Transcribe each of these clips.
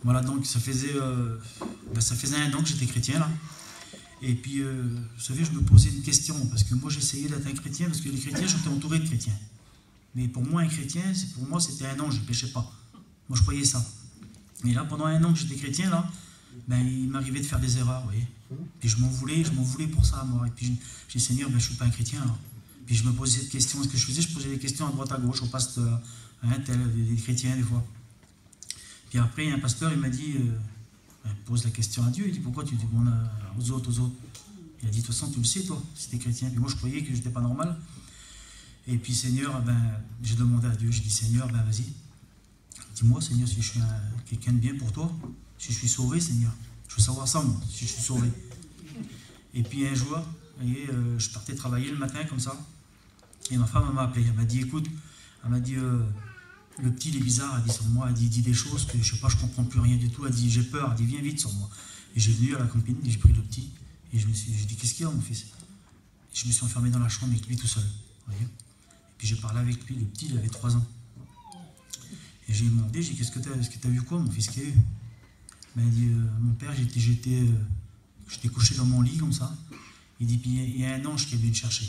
Voilà, donc ça faisait 1 an que j'étais chrétien, là. Et puis, vous savez, je me posais une question, parce que moi, j'essayais d'être un chrétien, parce que les chrétiens, j'étais entouré de chrétiens. Mais pour moi, un chrétien, pour moi, c'était un ange, je ne péchais pas. Moi, je croyais ça. Et là, pendant 1 an que j'étais chrétien, là, ben, il m'arrivait de faire des erreurs, vous voyez. Puis je m'en voulais pour ça, moi. Et puis, j'ai dit, Seigneur, ben, je ne suis pas un chrétien, là. Puis je me posais cette question, ce que je faisais, je posais des questions à droite, à gauche, au pasteur, des chrétiens, des fois. Puis après, un pasteur, il m'a dit, pose la question à Dieu, il dit, pourquoi tu demandes aux autres? Il a dit, de toute façon, tu le sais, toi, si t'es chrétien. Puis moi, je croyais que je n'étais pas normal. Et puis, Seigneur, ben, j'ai demandé à Dieu, j'ai dit, Seigneur, ben, vas-y, dis-moi, Seigneur, si je suis quelqu'un de bien pour toi, si je suis sauvé, Seigneur. Je veux savoir ça, moi, si je suis sauvé. Et puis, un jour, vous voyez, je partais travailler le matin, comme ça, et ma femme m'a appelé. Elle m'a dit, écoute, elle m'a dit, le petit, il est bizarre, elle dit sur moi, elle dit des choses que je sais pas, je comprends plus rien du tout. Elle dit, j'ai peur, elle dit, viens vite sur moi. Et j'ai venu à la campagne, et j'ai pris le petit, et j'ai dit, qu'est-ce qu'il y a, mon fils? Et je me suis enfermé dans la chambre avec lui tout seul. Vous voyez, et puis j'ai parlé avec lui, le petit, il avait 3 ans. Et j'ai demandé, j'ai dit, qu'est-ce que t'as vu quoi, mon fils, qu'il y a eu? Il m'a dit, mon père, j'étais couché dans mon lit, comme ça. Il dit, puis il y a un ange qui est venu me chercher.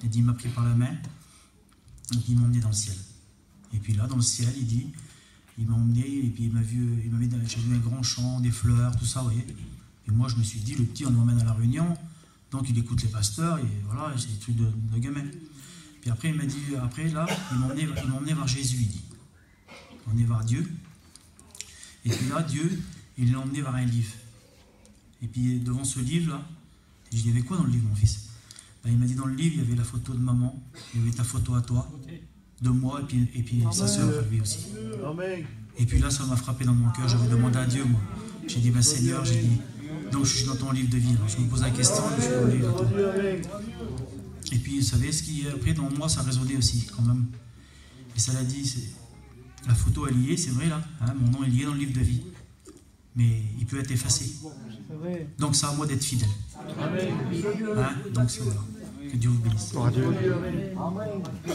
Il dit, il m'a pris par la main, et puis il m'a emmené dans le ciel. Et puis là, dans le ciel, il m'a emmené, et puis j'ai vu un grand champ, des fleurs, tout ça, vous voyez. Et moi, je me suis dit, le petit, on l'emmène à la réunion, donc il écoute les pasteurs, et voilà, c'est des trucs de gamin. Puis après, il m'a dit, après, là, il m'a emmené vers Jésus, il dit. Il m'a emmené vers Dieu. Et puis là, Dieu, il l'a emmené vers un livre. Et puis, devant ce livre-là, il y avait quoi dans le livre, mon fils? Ben, il m'a dit, dans le livre, il y avait la photo de maman, il y avait ta photo à toi, de moi, et puis sa sœur, lui aussi. Et puis là, ça m'a frappé dans mon cœur, j'avais demandé à Dieu, moi. J'ai dit, ben Seigneur, j'ai dit, donc je suis dans ton livre de vie. Alors, je me pose la question, je suis dans le livre de toi. Et puis, vous savez, après, dans moi, ça résonnait aussi, quand même. Et ça l'a dit, la photo est liée, c'est vrai, là, hein, mon nom est lié dans le livre de vie. Mais il peut être effacé. Donc, c'est à moi d'être fidèle. Hein, donc, c'est voilà. Que Dieu vous bénisse.